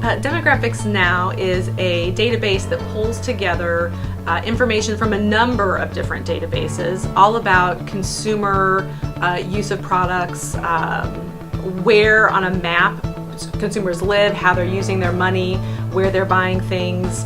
DemographicsNow is a database that pulls together information from a number of different databases, all about consumer use of products, where on a map consumers live, how they're using their money, where they're buying things,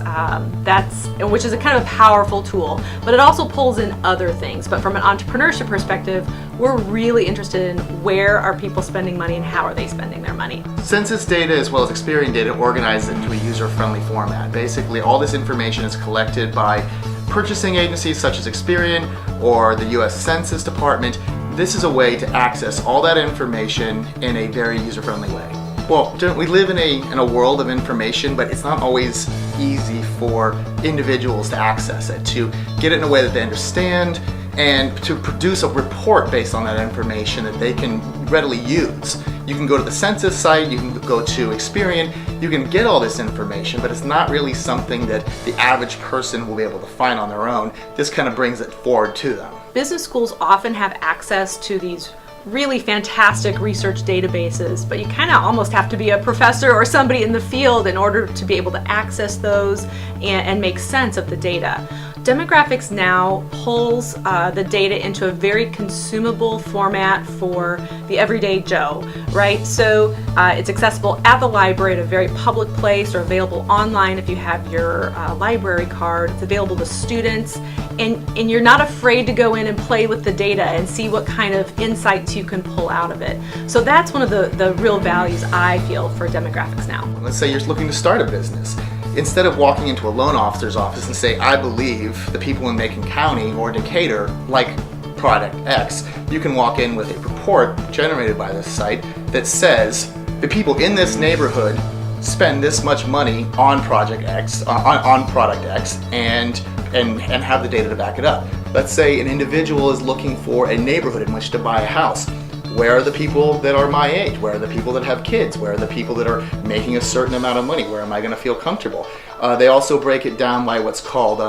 which is a kind of a powerful tool. But it also pulls in other things. But from an entrepreneurship perspective, we're really interested in where are people spending money and how are they spending their money. Census data as well as Experian data organized into a user-friendly format. Basically, all this information is collected by purchasing agencies such as Experian or the U.S. Census Department. This is a way to access all that information in a very user-friendly way. Well, we live in a world of information, but it's not always easy for individuals to access it, to get it in a way that they understand, and to produce a report based on that information that they can readily use. You can go to the census site, you can go to Experian, you can get all this information, but it's not really something that the average person will be able to find on their own. This kind of brings it forward to them. Business schools often have access to these really fantastic research databases, but you kind of almost have to be a professor or somebody in the field in order to be able to access those and make sense of the data. DemographicsNow pulls the data into a very consumable format for the everyday Joe, right? So it's accessible at the library at a very public place, or available online if you have your library card. It's available to students, and you're not afraid to go in and play with the data and see what kind of insights you can pull out of it. So that's one of the real values I feel for DemographicsNow. Let's say you're looking to start a business. Instead of walking into a loan officer's office and say, I believe the people in Macon County or Decatur like product X, you can walk in with a report generated by this site that says the people in this neighborhood spend this much money on project X, on product X, and have the data to back it up. Let's say an individual is looking for a neighborhood in which to buy a house. Where are the people that are my age? Where are the people that have kids? Where are the people that are making a certain amount of money? Where am I going to feel comfortable? They also break it down by what's called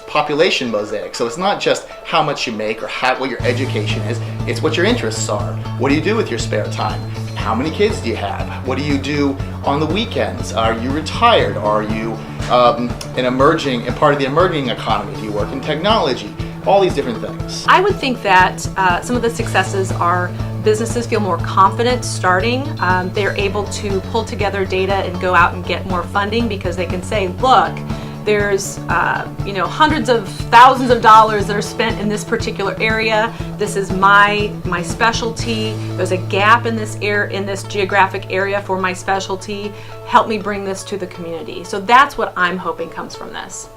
population mosaic. So it's not just how much you make or what your education is, it's what your interests are. What do you do with your spare time? How many kids do you have? What do you do on the weekends? Are you retired? Are you part of the emerging economy? Do you work in technology? All these different things. I would think that some of the successes are businesses feel more confident starting. They're able to pull together data and go out and get more funding because they can say, look, there's hundreds of thousands of dollars that are spent in this particular area. This is my specialty. There's a gap in this geographic area for my specialty. Help me bring this to the community. So that's what I'm hoping comes from this.